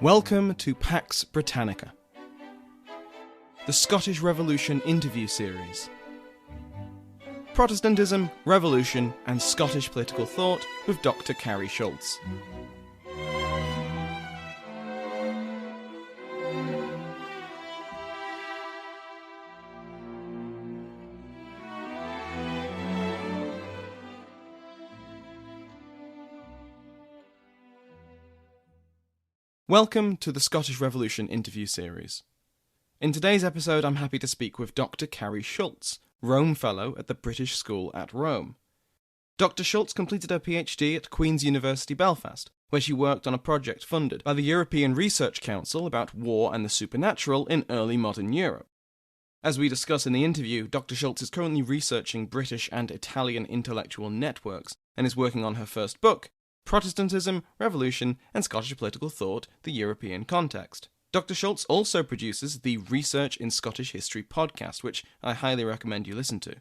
Welcome to Pax Britannica, the Scottish Revolution interview series. Protestantism, Revolution and Scottish Political Thought with Dr. Karie Schultz. Welcome to the Scottish Revolution interview series. In today's episode, I'm happy to speak with Dr. Karie Schultz, Rome Fellow at the British School at Rome. Dr. Schultz completed her PhD at Queen's University Belfast, where she worked on a project funded by the European Research Council about war and the supernatural in early modern Europe. As we discuss in the interview, Dr. Schultz is currently researching British and Italian intellectual networks and is working on her first book, Protestantism, Revolution and Scottish Political Thought, the European Context. Dr. Schultz also produces the Research in Scottish History podcast, which I highly recommend you listen to.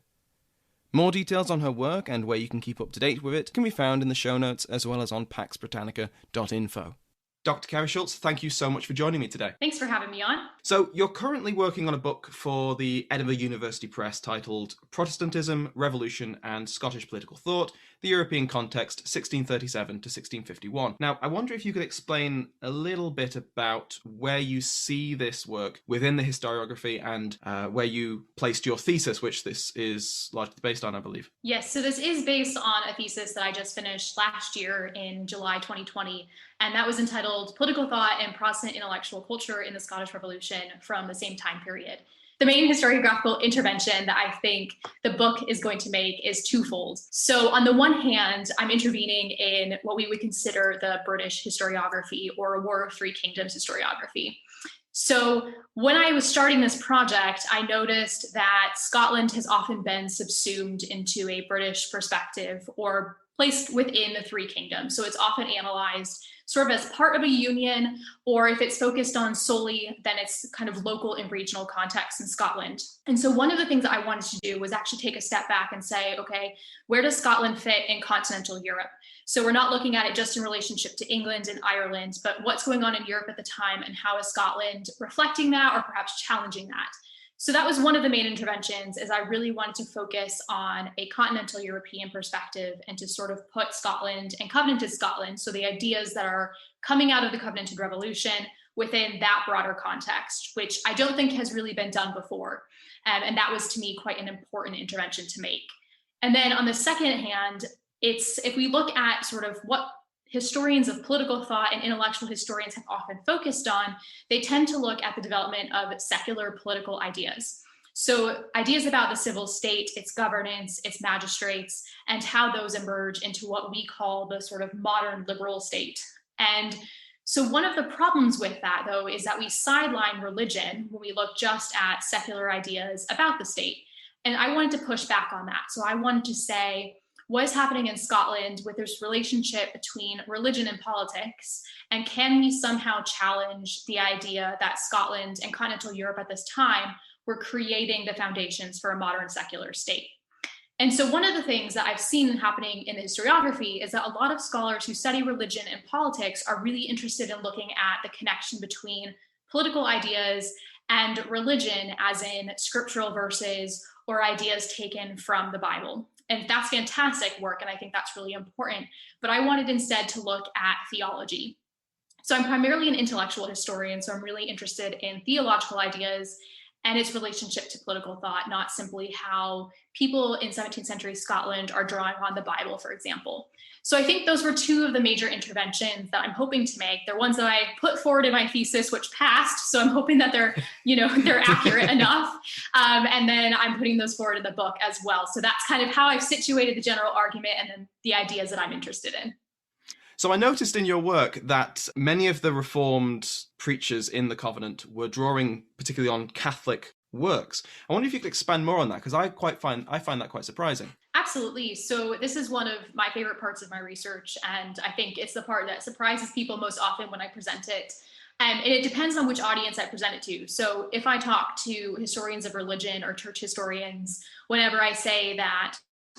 More details on her work and where you can keep up to date with it can be found in the show notes as well as on paxbritannica.info. Dr. Karie Schultz, thank you so much for joining me today. Thanks for having me on. So, you're currently working on a book for the Edinburgh University Press titled Protestantism, Revolution and Scottish Political Thought, the European Context, 1637 to 1651. Now, I wonder if you could explain a little bit about where you see this work within the historiography and where you placed your thesis, which this is largely based on, I believe. Yes, so this is based on a thesis that I just finished last year in July 2020, and that was entitled Political Thought and Protestant Intellectual Culture in the Scottish Revolution from the same time period. The main historiographical intervention that I think the book is going to make is twofold. So on the one hand, I'm intervening in what we would consider the British historiography or War of Three Kingdoms historiography. So when I was starting this project, I noticed that Scotland has often been subsumed into a British perspective or placed within the Three Kingdoms. So it's often analyzed sort of as part of a union, or if it's focused on solely, then it's kind of local and regional context in Scotland. And so one of the things that I wanted to do was actually take a step back and say, okay, where does Scotland fit in continental Europe? So we're not looking at it just in relationship to England and Ireland, but what's going on in Europe at the time and how is Scotland reflecting that or perhaps challenging that? So that was one of the main interventions, is I really wanted to focus on a continental European perspective and to sort of put Scotland and Covenanted Scotland, so the ideas that are coming out of the Covenanted Revolution, within that broader context, which I don't think has really been done before. And that was, to me, quite an important intervention to make. And then on the second hand, if we look at sort of what historians of political thought and intellectual historians have often focused on, they tend to look at the development of secular political ideas. So ideas about the civil state, its governance, its magistrates, and how those emerge into what we call the sort of modern liberal state. And so one of the problems with that, though, is that we sideline religion when we look just at secular ideas about the state. And I wanted to push back on that. So I wanted to say, what is happening in Scotland with this relationship between religion and politics? And can we somehow challenge the idea that Scotland and continental Europe at this time were creating the foundations for a modern secular state? And so one of the things that I've seen happening in the historiography is that a lot of scholars who study religion and politics are really interested in looking at the connection between political ideas and religion, as in scriptural verses or ideas taken from the Bible. And that's fantastic work, and I think that's really important. But I wanted instead to look at theology. So I'm primarily an intellectual historian, so I'm really interested in theological ideas and its relationship to political thought, not simply how people in 17th century Scotland are drawing on the Bible, for example. So I think those were two of the major interventions that I'm hoping to make. They're ones that I put forward in my thesis, which passed. So I'm hoping that they're accurate enough. And then I'm putting those forward in the book as well. So that's kind of how I've situated the general argument and then the ideas that I'm interested in. So I noticed in your work that many of the Reformed preachers in the Covenant were drawing particularly on Catholic works. I wonder if you could expand more on that, because I find that quite surprising. Absolutely. So this is one of my favorite parts of my research, and I think it's the part that surprises people most often when I present it. And it depends on which audience I present it to. So if I talk to historians of religion or church historians, whenever I say that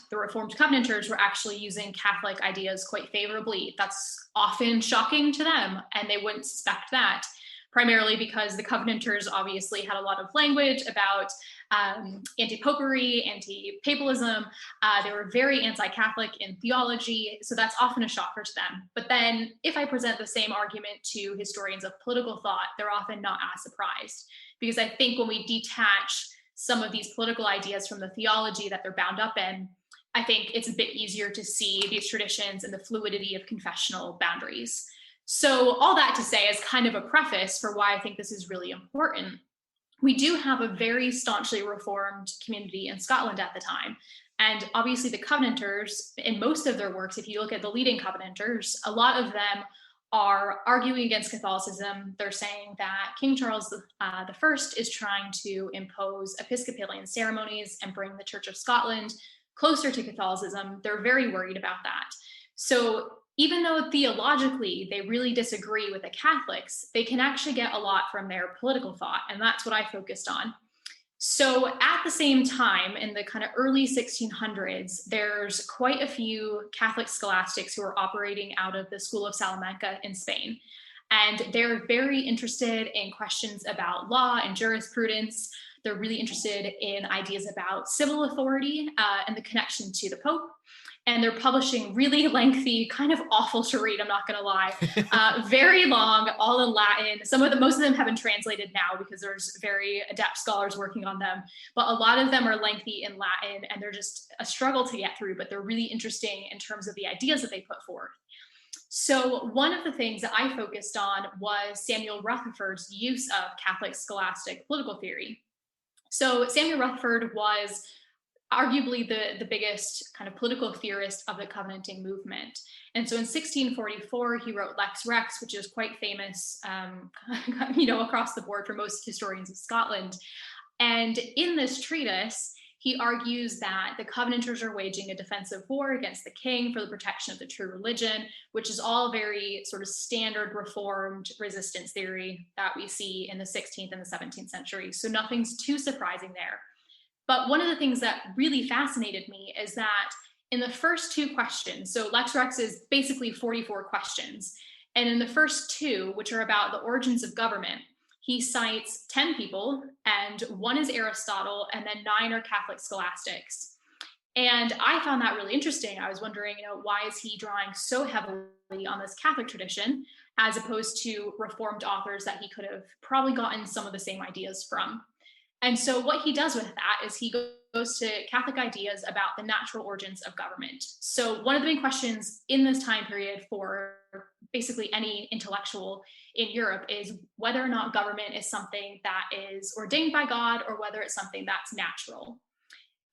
the Reformed Covenanters were actually using Catholic ideas quite favorably. That's often shocking to them, and they wouldn't suspect that, primarily because the Covenanters obviously had a lot of language about anti-popery, anti-papalism. They were very anti-Catholic in theology, so that's often a shocker to them. But then if I present the same argument to historians of political thought, they're often not as surprised, because I think when we detach some of these political ideas from the theology that they're bound up in, I think it's a bit easier to see these traditions and the fluidity of confessional boundaries. So all that to say is kind of a preface for why I think this is really important. We do have a very staunchly Reformed community in Scotland at the time. And obviously the Covenanters, in most of their works, if you look at the leading Covenanters, a lot of them are arguing against Catholicism. They're saying that King Charles I is trying to impose Episcopalian ceremonies and bring the Church of Scotland closer to Catholicism. They're very worried about that. So even though theologically they really disagree with the Catholics, they can actually get a lot from their political thought, and that's what I focused on. So at the same time, in the kind of early 1600s, there's quite a few Catholic scholastics who are operating out of the School of Salamanca in Spain. And they're very interested in questions about law and jurisprudence. They're really interested in ideas about civil authority and the connection to the Pope. And they're publishing really lengthy, kind of awful to read, I'm not going to lie, very long, all in Latin. Most of them have been translated now because there's very adept scholars working on them. But a lot of them are lengthy in Latin, and they're just a struggle to get through, but they're really interesting in terms of the ideas that they put forth. So one of the things that I focused on was Samuel Rutherford's use of Catholic scholastic political theory. So Samuel Rutherford was arguably the biggest kind of political theorist of the Covenanting movement. And so in 1644, he wrote Lex Rex, which is quite famous, across the board for most historians of Scotland. And in this treatise, he argues that the Covenanters are waging a defensive war against the king for the protection of the true religion, which is all very sort of standard Reformed resistance theory that we see in the 16th and the 17th century. So nothing's too surprising there. But one of the things that really fascinated me is that in the first two questions, so Lex Rex is basically 44 questions, and in the first two, which are about the origins of government, he cites 10 people, and one is Aristotle, and then 9 are Catholic scholastics. And I found that really interesting. I was wondering, why is he drawing so heavily on this Catholic tradition as opposed to Reformed authors that he could have probably gotten some of the same ideas from? And so what he does with that is he goes to Catholic ideas about the natural origins of government. So one of the big questions in this time period for basically any intellectual in Europe is whether or not government is something that is ordained by God or whether it's something that's natural.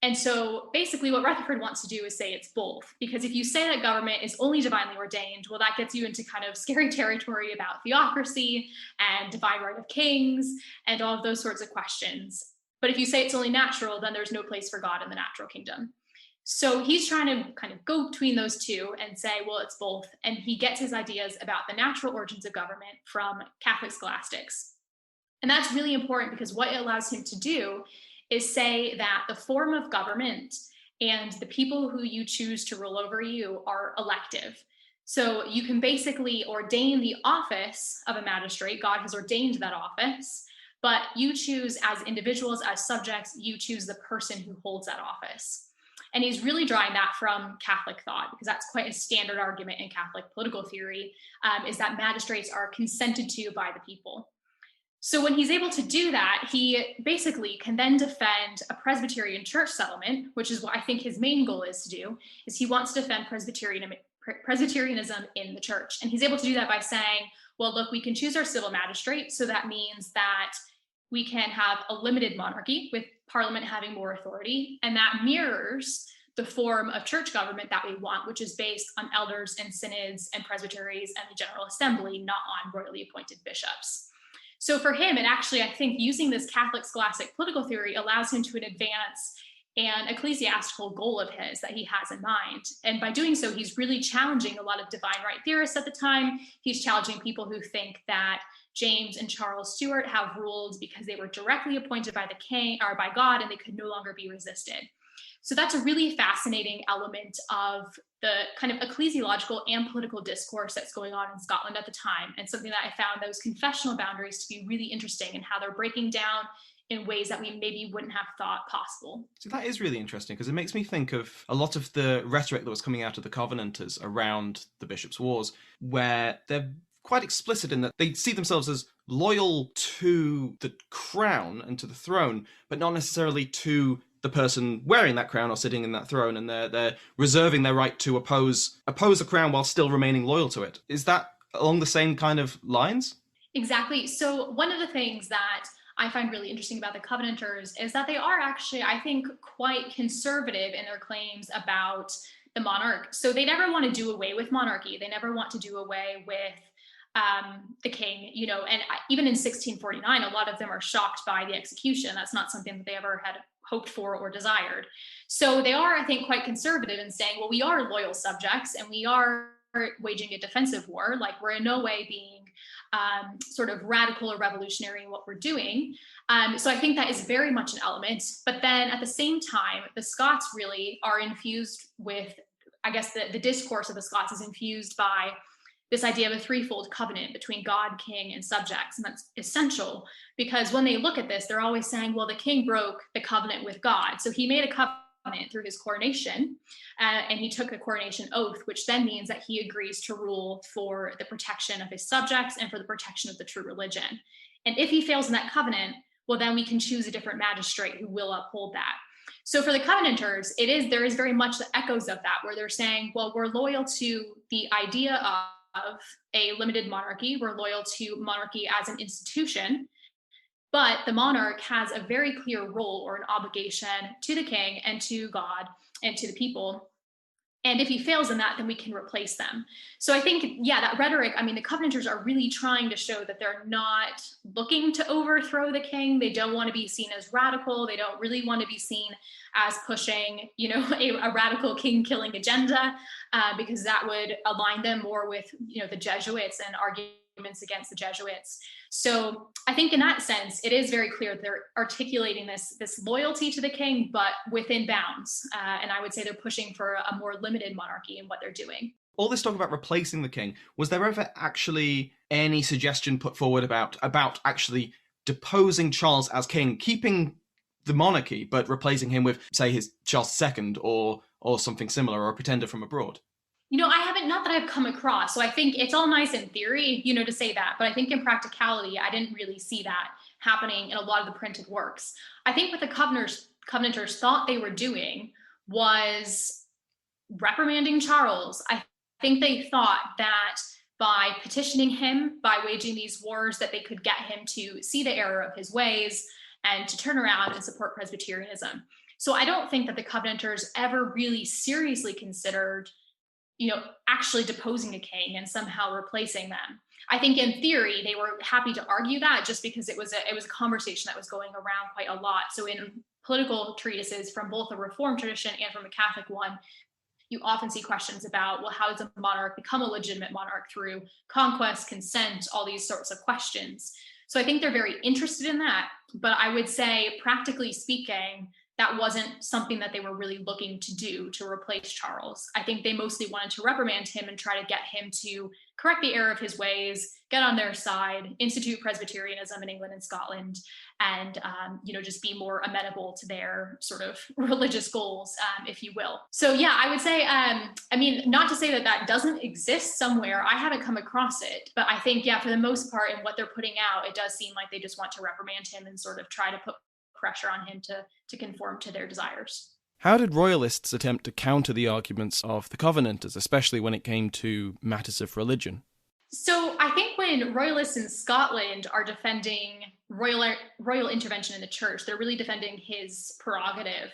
And so basically what Rutherford wants to do is say it's both, because if you say that government is only divinely ordained, well, that gets you into kind of scary territory about theocracy and divine right of kings and all of those sorts of questions. But if you say it's only natural, then there's no place for God in the natural kingdom. So he's trying to kind of go between those two and say, well, it's both. And he gets his ideas about the natural origins of government from Catholic scholastics. And that's really important because what it allows him to do is say that the form of government and the people who you choose to rule over you are elective. So you can basically ordain the office of a magistrate. God has ordained that office, but you choose as individuals, as subjects, you choose the person who holds that office. And he's really drawing that from Catholic thought, because that's quite a standard argument in Catholic political theory, is that magistrates are consented to by the people. So when he's able to do that, he basically can then defend a Presbyterian church settlement, which is what I think his main goal is to do, is he wants to defend Presbyterianism in the church. And he's able to do that by saying, well, look, we can choose our civil magistrate. So that means that we can have a limited monarchy with Parliament having more authority. And that mirrors the form of church government that we want, which is based on elders and synods and presbyteries and the General Assembly, not on royally appointed bishops. So for him, it actually, I think, using this Catholic scholastic political theory allows him to advance an ecclesiastical goal of his that he has in mind. And by doing so, he's really challenging a lot of divine right theorists at the time. He's challenging people who think that James and Charles Stuart have ruled because they were directly appointed by the king or by God and they could no longer be resisted. So that's a really fascinating element of the kind of ecclesiological and political discourse that's going on in Scotland at the time, and something that I found those confessional boundaries to be really interesting and how they're breaking down in ways that we maybe wouldn't have thought possible. So that is really interesting, because it makes me think of a lot of the rhetoric that was coming out of the Covenanters around the Bishops' Wars, where they're quite explicit in that they see themselves as loyal to the crown and to the throne, but not necessarily to the person wearing that crown or sitting in that throne, and they're reserving their right to oppose a crown while still remaining loyal to it. Is that along the same kind of lines? Exactly. So one of the things that I find really interesting about the Covenanters is that they are actually, I think, quite conservative in their claims about the monarch. So they never want to do away with monarchy. They never want to do away with the king, and even in 1649, a lot of them are shocked by the execution. That's not something that they ever had hoped for or desired. So they are, I think, quite conservative in saying, well, we are loyal subjects and we are waging a defensive war. Like, we're in no way being sort of radical or revolutionary in what we're doing. So I think that is very much an element. But then at the same time, the Scots really are infused with, I guess the discourse of the Scots is infused by this idea of a threefold covenant between God, king, and subjects. And that's essential, because when they look at this, they're always saying, well, the king broke the covenant with God. So he made a covenant through his coronation, and he took a coronation oath, which then means that he agrees to rule for the protection of his subjects and for the protection of the true religion. And if he fails in that covenant, well, then we can choose a different magistrate who will uphold that. So for the Covenanters, there is very much the echoes of that, where they're saying, well, we're loyal to the idea of a limited monarchy. We're loyal to monarchy as an institution, but the monarch has a very clear role or an obligation to the king and to God and to the people. And if he fails in that, then we can replace them. So I think, that rhetoric, the Covenanters are really trying to show that they're not looking to overthrow the king. They don't want to be seen as radical. They don't really want to be seen as pushing, a radical king-killing agenda, because that would align them more with, the Jesuits and arguments against the Jesuits. So I think in that sense, it is very clear that they're articulating this loyalty to the king, but within bounds. And I would say they're pushing for a more limited monarchy in what they're doing. All this talk about replacing the king, was there ever actually any suggestion put forward about actually deposing Charles as king, keeping the monarchy, but replacing him with, say, his Charles II or something similar, or a pretender from abroad? I haven't, not that I've come across. So I think it's all nice in theory, to say that. But I think in practicality, I didn't really see that happening in a lot of the printed works. I think what the Covenanters thought they were doing was reprimanding Charles. I think they thought that by petitioning him, by waging these wars, that they could get him to see the error of his ways and to turn around and support Presbyterianism. So I don't think that the Covenanters ever really seriously considered actually deposing a king and somehow replacing them. I think in theory, they were happy to argue that, just because it was a conversation that was going around quite a lot. So in political treatises from both a Reformed tradition and from a Catholic one, you often see questions about, well, how does a monarch become a legitimate monarch through conquest, consent, all these sorts of questions. So I think they're very interested in that. But I would say, practically speaking, that wasn't something that they were really looking to do, to replace Charles. I think they mostly wanted to reprimand him and try to get him to correct the error of his ways, get on their side, institute Presbyterianism in England and Scotland, and just be more amenable to their sort of religious goals, if you will. So I would say, not to say that doesn't exist somewhere. I haven't come across it, but I think, for the most part, in what they're putting out, it does seem like they just want to reprimand him and sort of try to put pressure on him to conform to their desires. How did royalists attempt to counter the arguments of the Covenanters, especially when it came to matters of religion? So I think when royalists in Scotland are defending royal intervention in the church, they're really defending his prerogative.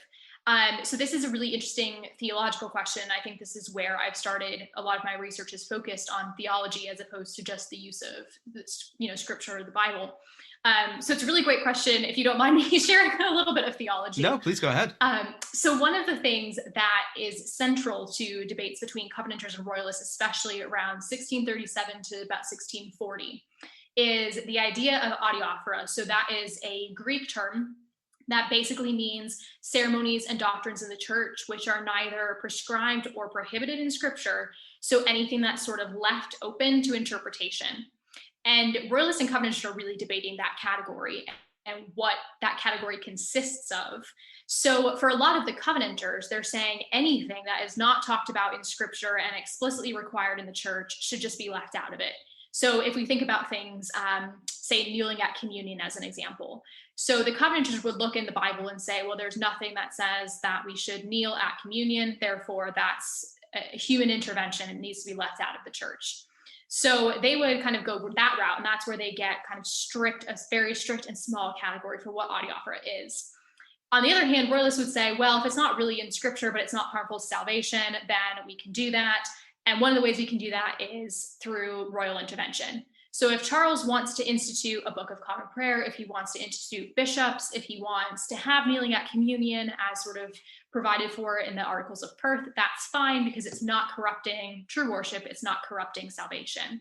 So this is a really interesting theological question. I think this is where I've started a lot of my research is focused on theology as opposed to just the use of scripture or the Bible. So it's a really great question. If you don't mind me sharing a little bit of theology. No, please go ahead. So one of the things that is central to debates between Covenanters and Royalists, especially around 1637 to about 1640, is the idea of adiaphora. So that is a Greek term That basically means ceremonies and doctrines in the church, which are neither prescribed or prohibited in scripture. So anything that's sort of left open to interpretation. And royalists and covenanters are really debating that category and what that category consists of. So for a lot of the covenanters, they're saying anything that is not talked about in scripture and explicitly required in the church should just be left out of it. So if we think about things, say kneeling at communion as an example. So the covenanters would look in the Bible and say, well, there's nothing that says that we should kneel at communion. Therefore, that's a human intervention and needs to be left out of the church. So they would kind of go that route, and that's where they get kind of strict, a very strict and small category for what adiaphora is. On the other hand, royalists would say, well, if it's not really in scripture, but it's not harmful to salvation, then we can do that. And one of the ways we can do that is through royal intervention. So if Charles wants to institute a book of common prayer, if he wants to institute bishops, if he wants to have kneeling at communion as sort of provided for in the Articles of Perth, that's fine because it's not corrupting true worship, it's not corrupting salvation.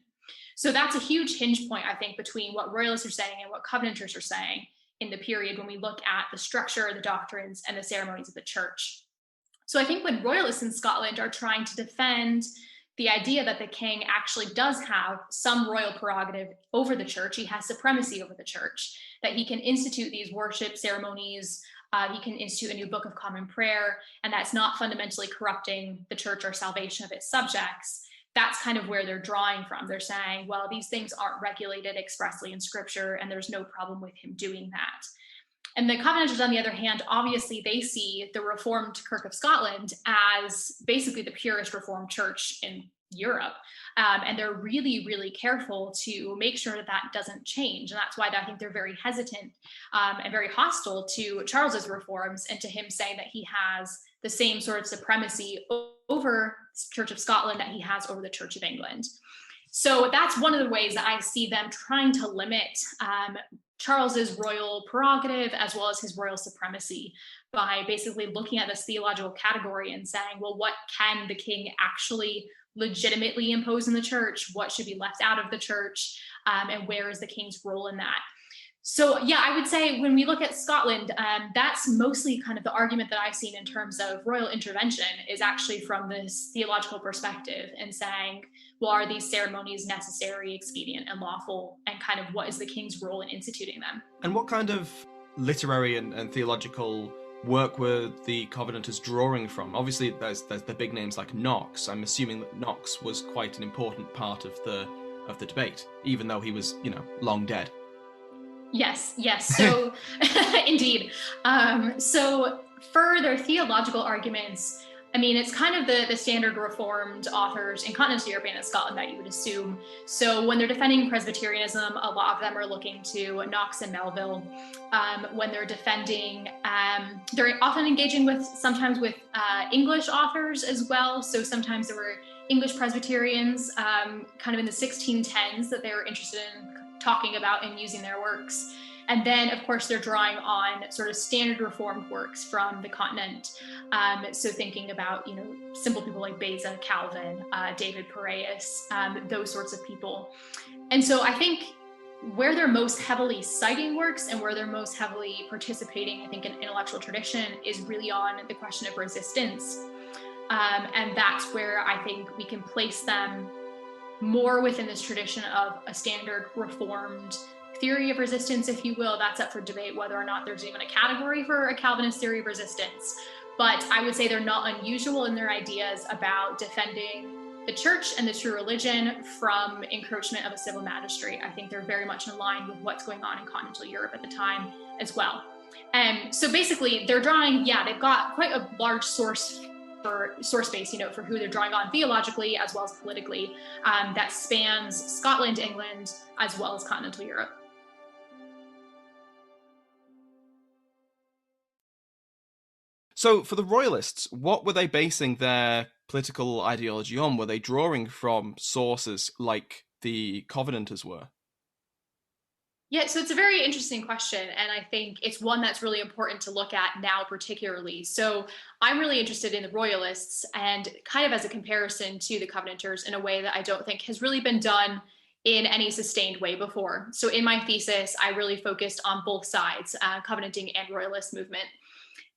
So that's a huge hinge point, I think, between what royalists are saying and what covenanters are saying in the period when we look at the structure, the doctrines, and the ceremonies of the church. So I think when royalists in Scotland are trying to defend the idea that the king actually does have some royal prerogative over the church, he has supremacy over the church, that he can institute these worship ceremonies, he can institute a new book of common prayer, and that's not fundamentally corrupting the church or salvation of its subjects. That's kind of where they're drawing from. They're saying, well, these things aren't regulated expressly in scripture, and there's no problem with him doing that. And the Covenanters, on the other hand, obviously they see the Reformed Kirk of Scotland as basically the purest Reformed church in Europe. And they're really, really careful to make sure that that doesn't change. And that's why I think they're very hesitant and very hostile to Charles's reforms and to him saying that he has the same sort of supremacy over the Church of Scotland that he has over the Church of England. So that's one of the ways that I see them trying to limit Charles's royal prerogative as well as his royal supremacy by basically looking at this theological category and saying, well, what can the king actually legitimately impose in the church? What should be left out of the church? And where is the king's role in that? So yeah, I would say when we look at Scotland, that's mostly kind of the argument that I've seen in terms of royal intervention is actually from this theological perspective and saying, well, are these ceremonies necessary, expedient, and lawful? And kind of what is the king's role in instituting them? And what kind of literary and theological work were the Covenanters drawing from? Obviously, there's the big names like Knox. I'm assuming that Knox was quite an important part of the debate, even though he was, long dead. Yes. So indeed. So for their theological arguments, I mean, it's kind of the standard Reformed authors in continental Europe and in Scotland that you would assume. So when they're defending Presbyterianism, a lot of them are looking to Knox and Melville. When they're defending, they're often engaging sometimes with English authors as well. So sometimes there were English Presbyterians kind of in the 1610s that they were interested in talking about and using their works. And then, of course, they're drawing on sort of standard Reformed works from the continent. So thinking about, simple people like Beza, Calvin, David Piraeus, those sorts of people. And so I think where they're most heavily citing works and where they're most heavily participating, I think, in intellectual tradition is really on the question of resistance. And that's where I think we can place them more within this tradition of a standard Reformed theory of resistance, if you will. That's up for debate whether or not there's even a category for a Calvinist theory of resistance. But I would say they're not unusual in their ideas about defending the church and the true religion from encroachment of a civil magistrate. I think they're very much in line with what's going on in continental Europe at the time as well. And so basically they're drawing, they've got quite a large source space, for who they're drawing on theologically as well as politically, that spans Scotland, England, as well as continental Europe. So for the Royalists, what were they basing their political ideology on? Were they drawing from sources like the Covenanters were? Yeah, so it's a very interesting question, and I think it's one that's really important to look at now particularly. So I'm really interested in the Royalists and kind of as a comparison to the Covenanters in a way that I don't think has really been done in any sustained way before. So in my thesis, I really focused on both sides, covenanting and royalist movement.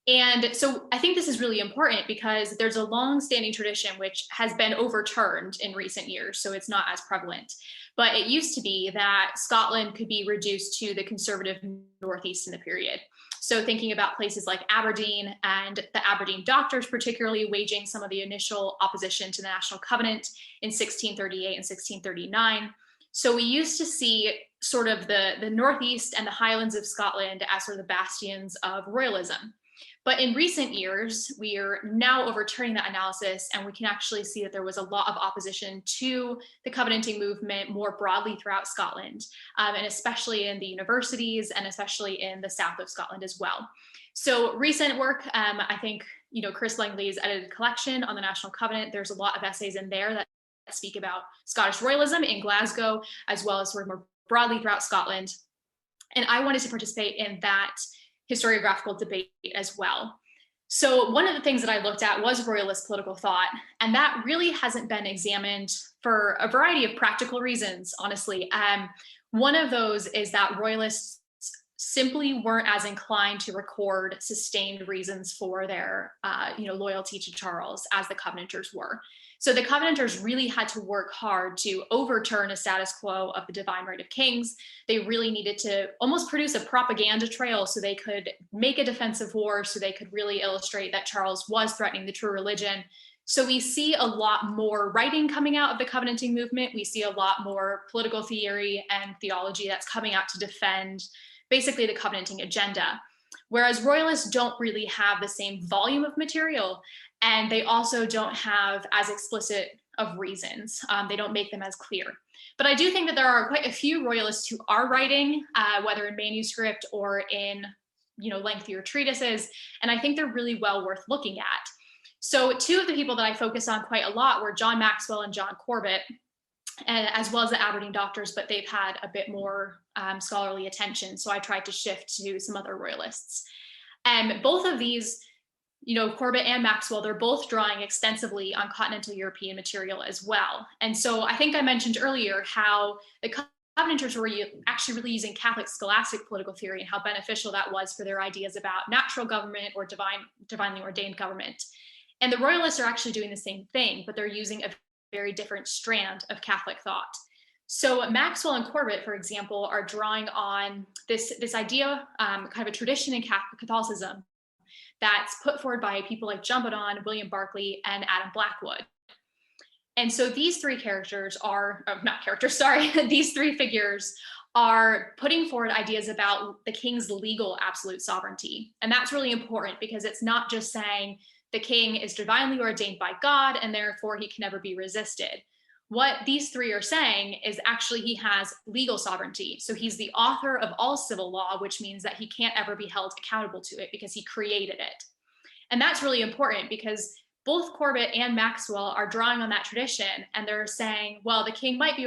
And so I think this is really important because there's a long-standing tradition which has been overturned in recent years, so it's not as prevalent. But it used to be that Scotland could be reduced to the conservative Northeast in the period. So thinking about places like Aberdeen and the Aberdeen doctors, particularly waging some of the initial opposition to the National Covenant in 1638 and 1639. So we used to see sort of the Northeast and the Highlands of Scotland as sort of the bastions of royalism. But in recent years, we are now overturning that analysis, and we can actually see that there was a lot of opposition to the Covenanting movement more broadly throughout Scotland, and especially in the universities and especially in the south of Scotland as well. So recent work, I think, Chris Langley's edited collection on the National Covenant, there's a lot of essays in there that speak about Scottish royalism in Glasgow, as well as sort of more broadly throughout Scotland. And I wanted to participate in that historiographical debate as well. So one of the things that I looked at was royalist political thought, and that really hasn't been examined for a variety of practical reasons, honestly. One of those is that royalists simply weren't as inclined to record sustained reasons for their loyalty to Charles as the Covenanters were. So the Covenanters really had to work hard to overturn a status quo of the divine right of kings. They really needed to almost produce a propaganda trail so they could make a defensive war, so they could really illustrate that Charles was threatening the true religion. So we see a lot more writing coming out of the Covenanting movement. We see a lot more political theory and theology that's coming out to defend basically the Covenanting agenda. Whereas royalists don't really have the same volume of material, and they also don't have as explicit of reasons. They don't make them as clear. But I do think that there are quite a few royalists who are writing, whether in manuscript or in lengthier treatises, and I think they're really well worth looking at. So two of the people that I focus on quite a lot were John Maxwell and John Corbett, and as well as the Aberdeen doctors, but they've had a bit more scholarly attention. So I tried to shift to some other royalists. And both of these, Corbett and Maxwell, they're both drawing extensively on continental European material as well. And so I think I mentioned earlier how the Covenanters were actually really using Catholic scholastic political theory and how beneficial that was for their ideas about natural government or divinely ordained government. And the royalists are actually doing the same thing, but they're using a very different strand of Catholic thought. So Maxwell and Corbett, for example, are drawing on this idea, kind of a tradition in Catholicism that's put forward by people like John Bodon, William Barclay, and Adam Blackwood. And so these three characters are, these three figures are putting forward ideas about the king's legal absolute sovereignty. And that's really important because it's not just saying the king is divinely ordained by God and therefore he can never be resisted. What these three are saying is actually he has legal sovereignty. So he's the author of all civil law, which means that he can't ever be held accountable to it because he created it. And that's really important because both Corbett and Maxwell are drawing on that tradition, and they're saying, well, the king might be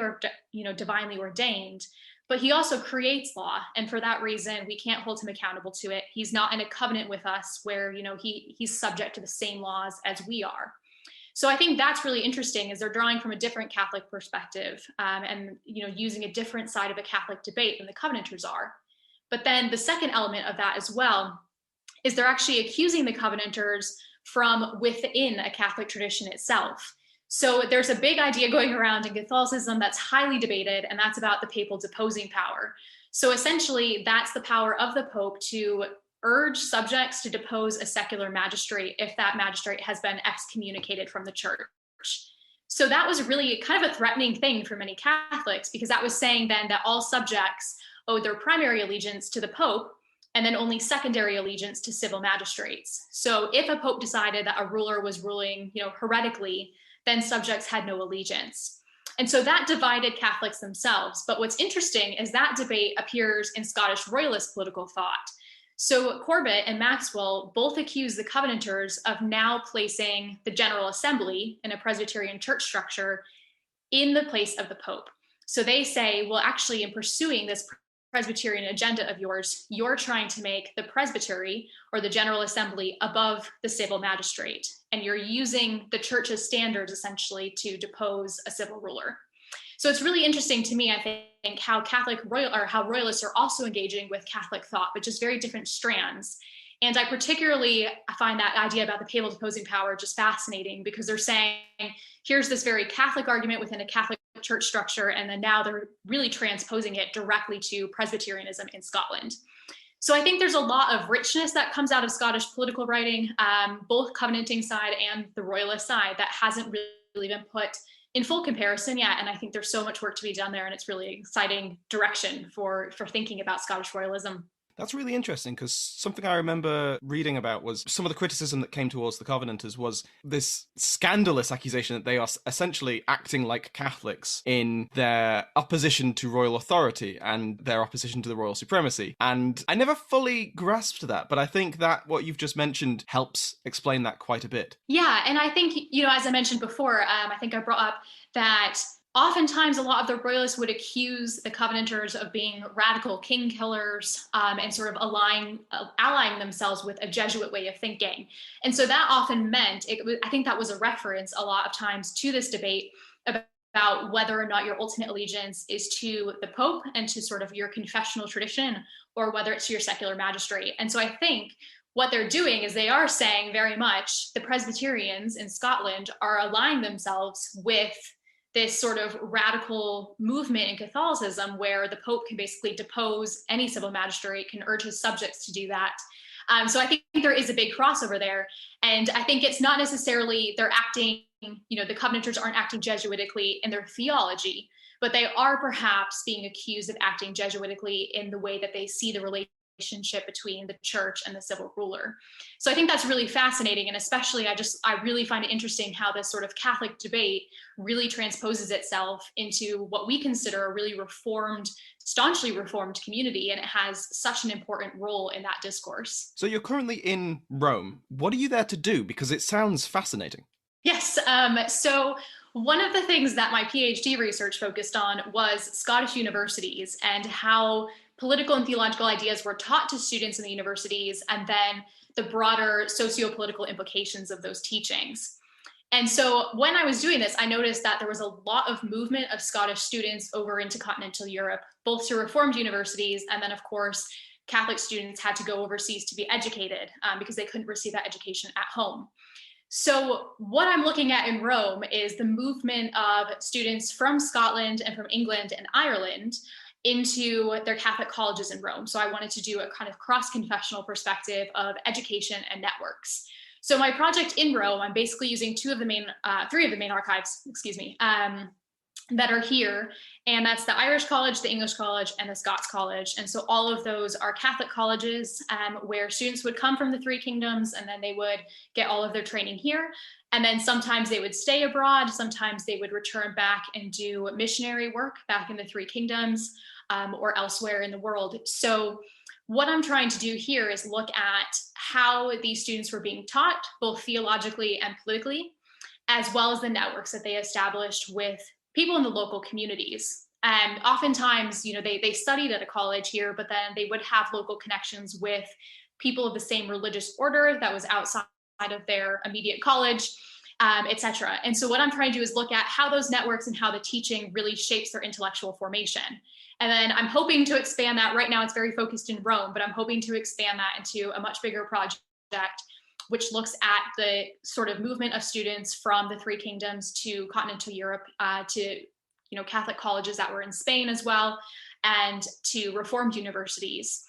divinely ordained, but he also creates law, and for that reason we can't hold him accountable to it. He's not in a covenant with us where he's subject to the same laws as we are. So I think that's really interesting, is they're drawing from a different Catholic perspective, and using a different side of a Catholic debate than the Covenanters are. But then the second element of that as well is they're actually accusing the Covenanters from within a Catholic tradition itself. So there's a big idea going around in Catholicism that's highly debated, and that's about the papal deposing power. So essentially, that's the power of the Pope to urge subjects to depose a secular magistrate if that magistrate has been excommunicated from the church. So that was really kind of a threatening thing for many Catholics, because that was saying then that all subjects owed their primary allegiance to the Pope and then only secondary allegiance to civil magistrates. So if a Pope decided that a ruler was ruling, heretically, then subjects had no allegiance. And so that divided Catholics themselves. But what's interesting is that debate appears in Scottish royalist political thought. So Corbett and Maxwell both accuse the Covenanters of now placing the General Assembly in a Presbyterian church structure in the place of the Pope. So they say, well, actually, in pursuing this Presbyterian agenda of yours, you're trying to make the presbytery or the General Assembly above the civil magistrate, and you're using the church's standards essentially to depose a civil ruler. So it's really interesting to me, I think, how how royalists are also engaging with Catholic thought, but just very different strands. And I find that idea about the papal deposing power just fascinating, because they're saying, here's this very Catholic argument within a Catholic church structure, and then now they're really transposing it directly to Presbyterianism in Scotland. So I think there's a lot of richness that comes out of Scottish political writing, both Covenanting side and the Royalist side, that hasn't really been put in full comparison yet. And I think there's so much work to be done there, and it's really exciting direction for thinking about Scottish royalism. That's really interesting, because something I remember reading about was some of the criticism that came towards the Covenanters was this scandalous accusation that they are essentially acting like Catholics in their opposition to royal authority and their opposition to the royal supremacy. And I never fully grasped that, but I think that what you've just mentioned helps explain that quite a bit. Yeah, and I think, as I mentioned before, I think I brought up that oftentimes, a lot of the royalists would accuse the Covenanters of being radical king killers, and sort of allying themselves with a Jesuit way of thinking. And so that often meant, I think that was a reference a lot of times to this debate about whether or not your ultimate allegiance is to the Pope and to sort of your confessional tradition, or whether it's to your secular magistrate. And so I think what they're doing is they are saying very much the Presbyterians in Scotland are allying themselves with this sort of radical movement in Catholicism, where the Pope can basically depose any civil magistrate, can urge his subjects to do that. So I think there is a big crossover there. And I think it's not necessarily they're acting, the Covenanters aren't acting Jesuitically in their theology, but they are perhaps being accused of acting Jesuitically in the way that they see the relationship between the church and the civil ruler. So I think that's really fascinating. And especially, I really find it interesting how this sort of Catholic debate really transposes itself into what we consider a really staunchly reformed community. And it has such an important role in that discourse. So you're currently in Rome. What are you there to do? Because it sounds fascinating. Yes. So one of the things that my PhD research focused on was Scottish universities and how political and theological ideas were taught to students in the universities, and then the broader socio-political implications of those teachings. And so when I was doing this, I noticed that there was a lot of movement of Scottish students over into continental Europe, both to Reformed universities, and then, of course, Catholic students had to go overseas to be educated because they couldn't receive that education at home. So what I'm looking at in Rome is the movement of students from Scotland and from England and Ireland into their Catholic colleges in Rome. So I wanted to do a kind of cross-confessional perspective of education and networks. So my project in Rome, I'm basically using three of the main archives, that are here. And that's the Irish College, the English College, and the Scots College. And so all of those are Catholic colleges where students would come from the three kingdoms, and then they would get all of their training here. And then sometimes they would stay abroad. Sometimes they would return back and do missionary work back in the three kingdoms or elsewhere in the world. So what I'm trying to do here is look at how these students were being taught, both theologically and politically, as well as the networks that they established with people in the local communities. And oftentimes, they studied at a college here, but then they would have local connections with people of the same religious order that was outside of their immediate college, etc. And so what I'm trying to do is look at how those networks and how the teaching really shapes their intellectual formation. And then I'm hoping to expand that. Right now it's very focused in Rome, but I'm hoping to expand that into a much bigger project, which looks at the sort of movement of students from the three kingdoms to continental Europe, to Catholic colleges that were in Spain as well, and to Reformed universities.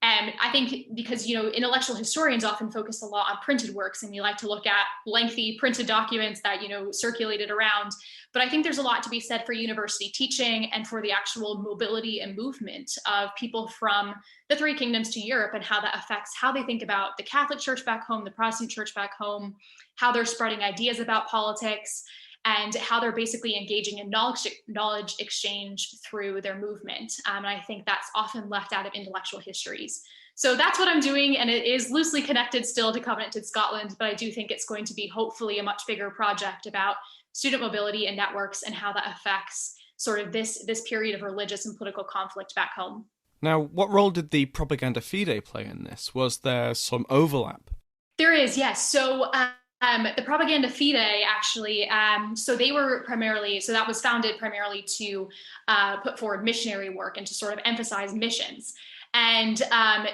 And I think because, intellectual historians often focus a lot on printed works, and we like to look at lengthy printed documents that, circulated around. But I think there's a lot to be said for university teaching and for the actual mobility and movement of people from the three kingdoms to Europe, and how that affects how they think about the Catholic Church back home, the Protestant Church back home, how they're spreading ideas about politics, and how they're basically engaging in knowledge exchange through their movement. And I think that's often left out of intellectual histories. So that's what I'm doing, and it is loosely connected still to Covenanted Scotland, but I do think it's going to be hopefully a much bigger project about student mobility and networks and how that affects sort of this period of religious and political conflict back home. Now, what role did the Propaganda Fide play in this? Was there some overlap? There is, yes. So The Propaganda Fide, actually, so they were primarily, so that was founded primarily to put forward missionary work and to sort of emphasize missions. And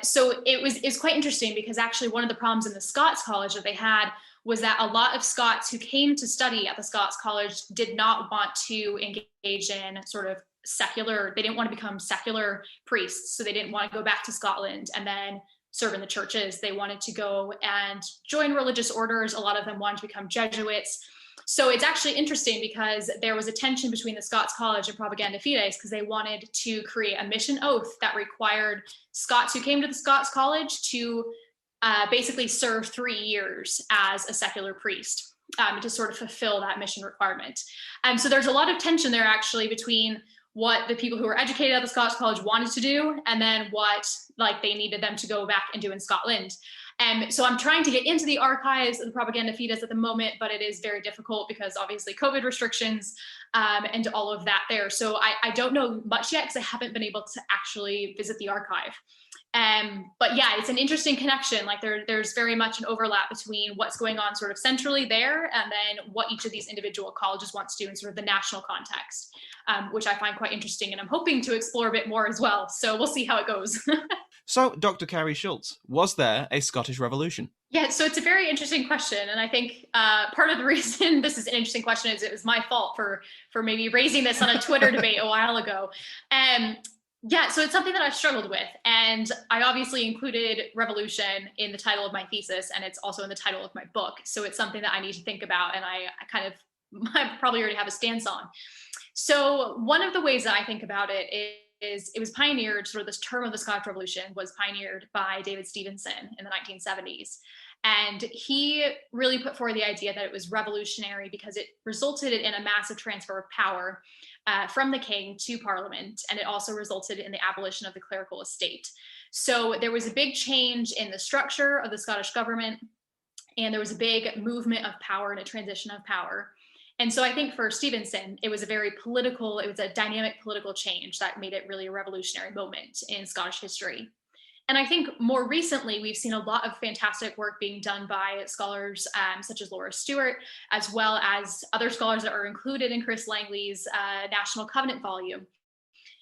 so it's quite interesting because actually one of the problems in the Scots College that they had was that a lot of Scots who came to study at the Scots College did not want to engage in sort of secular, they didn't want to become secular priests. So they didn't want to go back to Scotland and then serve in the churches. They wanted to go and join religious orders. A lot of them wanted to become Jesuits. So it's actually interesting because there was a tension between the Scots College and Propaganda Fides because they wanted to create a mission oath that required Scots who came to the Scots College to basically serve 3 years as a secular priest to sort of fulfill that mission requirement. So there's a lot of tension there actually between what the people who were educated at the Scots College wanted to do and then what like they needed them to go back and do in Scotland. And so I'm trying to get into the archives of the Propaganda Fides at the moment, but it is very difficult because obviously COVID restrictions and all of that there. So I don't know much yet because I haven't been able to actually visit the archive. But yeah, it's an interesting connection. Like there's very much an overlap between what's going on sort of centrally there and then what each of these individual colleges wants to do in sort of the national context, which I find quite interesting. And I'm hoping to explore a bit more as well. So we'll see how it goes. So, Dr. Karie Schultz, was there a Scottish Revolution? Yeah, so it's a very interesting question. And I think part of the reason this is an interesting question is it was my fault for maybe raising this on a Twitter debate a while ago. Yeah, so it's something that I've struggled with. And I obviously included revolution in the title of my thesis, and it's also in the title of my book. So it's something that I need to think about, and I probably already have a stance on. So one of the ways that I think about it is it was pioneered, sort of this term of the Scottish Revolution was pioneered by David Stevenson in the 1970s. And he really put forward the idea that it was revolutionary because it resulted in a massive transfer of power from the king to parliament. And it also resulted in the abolition of the clerical estate. So there was a big change in the structure of the Scottish government. And there was a big movement of power and a transition of power. And so I think for Stevenson, it was a dynamic political change that made it really a revolutionary moment in Scottish history. And I think more recently, we've seen a lot of fantastic work being done by scholars such as Laura Stewart, as well as other scholars that are included in Chris Langley's National Covenant volume.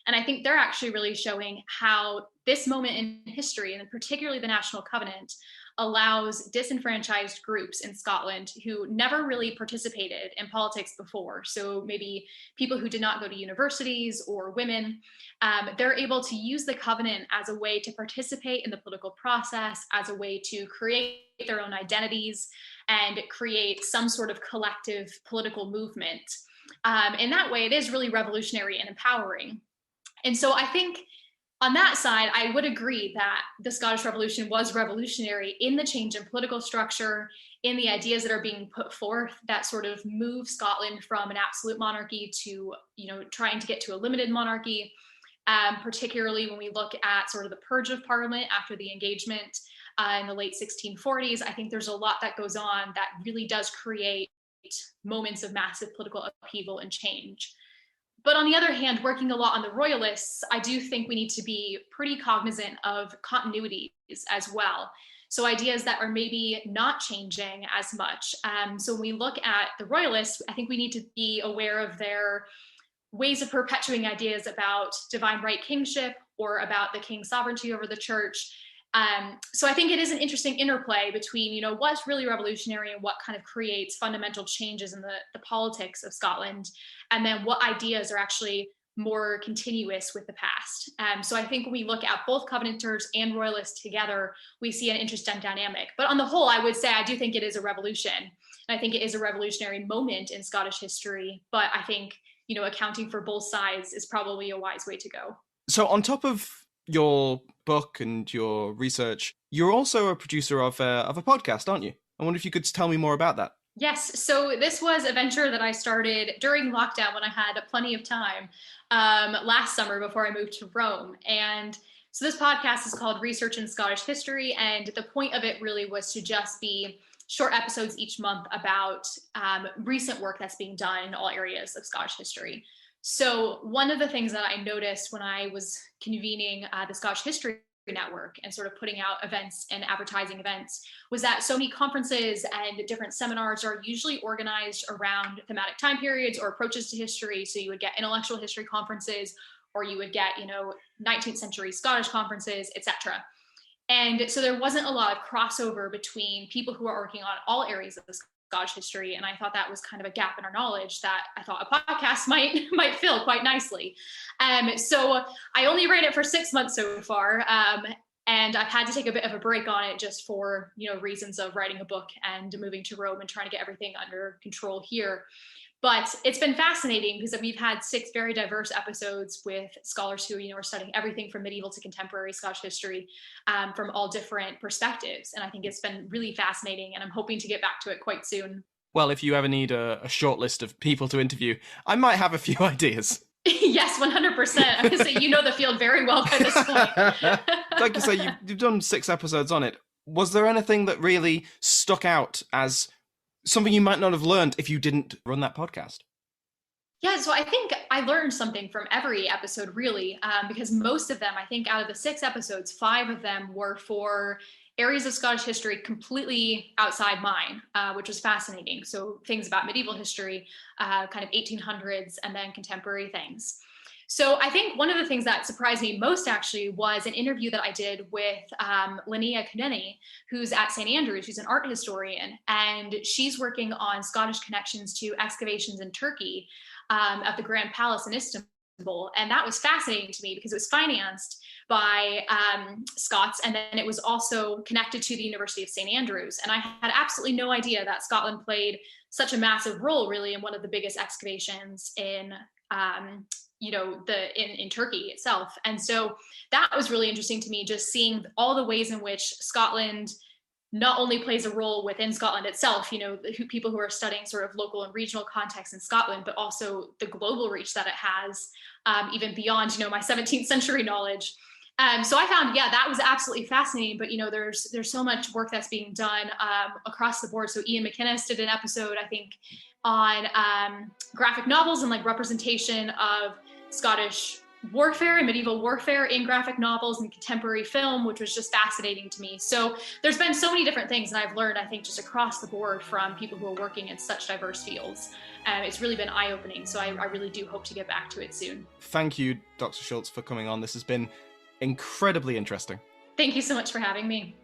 And I think they're actually really showing how this moment in history, and particularly the National Covenant, allows disenfranchised groups in Scotland who never really participated in politics before. So maybe people who did not go to universities or women, they're able to use the covenant as a way to participate in the political process, as a way to create their own identities and create some sort of collective political movement. In that way, it is really revolutionary and empowering. And so I think on that side, I would agree that the Scottish Revolution was revolutionary in the change in political structure, in the ideas that are being put forth that sort of move Scotland from an absolute monarchy to, trying to get to a limited monarchy, particularly when we look at sort of the purge of Parliament after the engagement in the late 1640s. I think there's a lot that goes on that really does create moments of massive political upheaval and change. But on the other hand, working a lot on the royalists, I do think we need to be pretty cognizant of continuities as well. So ideas that are maybe not changing as much. So when we look at the royalists, I think we need to be aware of their ways of perpetuating ideas about divine right kingship or about the king's sovereignty over the church. So I think it is an interesting interplay between, what's really revolutionary and what kind of creates fundamental changes in the politics of Scotland, and then what ideas are actually more continuous with the past. So I think when we look at both Covenanters and Royalists together, we see an interesting dynamic. But on the whole, I would say I do think it is a revolution. And I think it is a revolutionary moment in Scottish history. But I think, accounting for both sides is probably a wise way to go. So on top of your book and your research, you're also a producer of a podcast, aren't you? I wonder if you could tell me more about that. Yes. So this was a venture that I started during lockdown when I had plenty of time last summer before I moved to Rome. And so this podcast is called Research in Scottish History. And the point of it really was to just be short episodes each month about recent work that's being done in all areas of Scottish history. So one of the things that I noticed when I was convening the Scottish History network and sort of putting out events and advertising events was that so many conferences and different seminars are usually organized around thematic time periods or approaches to history. So you would get intellectual history conferences, or you would get, 19th century Scottish conferences, etc. And so there wasn't a lot of crossover between people who are working on all areas of the Scottish history. And I thought that was kind of a gap in our knowledge that I thought a podcast might fill quite nicely. So I only ran it for 6 months so far. And I've had to take a bit of a break on it just for, reasons of writing a book and moving to Rome and trying to get everything under control here. But it's been fascinating because we've had 6 very diverse episodes with scholars who, are studying everything from medieval to contemporary Scottish history from all different perspectives. And I think it's been really fascinating, and I'm hoping to get back to it quite soon. Well, if you ever need a short list of people to interview, I might have a few ideas. Yes, 100%. I'm going to say you know the field very well by this point. Like you say, you've done 6 episodes on it. Was there anything that really stuck out as something you might not have learned if you didn't run that podcast? Yeah, so I think I learned something from every episode, really, because most of them, I think out of the 6 episodes, 5 of them were for areas of Scottish history completely outside mine, which was fascinating. So things about medieval history, kind of 1800s, and then contemporary things. So I think one of the things that surprised me most actually was an interview that I did with Linnea Kuneni, who's at St. Andrews. She's an art historian, and she's working on Scottish connections to excavations in Turkey of the Grand Palace in Istanbul. And that was fascinating to me because it was financed by Scots, and then it was also connected to the University of St. Andrews. And I had absolutely no idea that Scotland played such a massive role really in one of the biggest excavations in in Turkey itself. And so that was really interesting to me, just seeing all the ways in which Scotland not only plays a role within Scotland itself, people who are studying sort of local and regional context in Scotland, but also the global reach that it has, even beyond, my 17th century knowledge. So I found, that was absolutely fascinating, but, there's so much work that's being done across the board. So Ian McInnes did an episode, I think, on graphic novels and like representation of Scottish warfare and medieval warfare in graphic novels and contemporary film, which was just fascinating to me. So there's been so many different things that I've learned, I think, just across the board from people who are working in such diverse fields. It's really been eye-opening. So I really do hope to get back to it soon. Thank you, Dr. Schultz, for coming on. This has been incredibly interesting. Thank you so much for having me.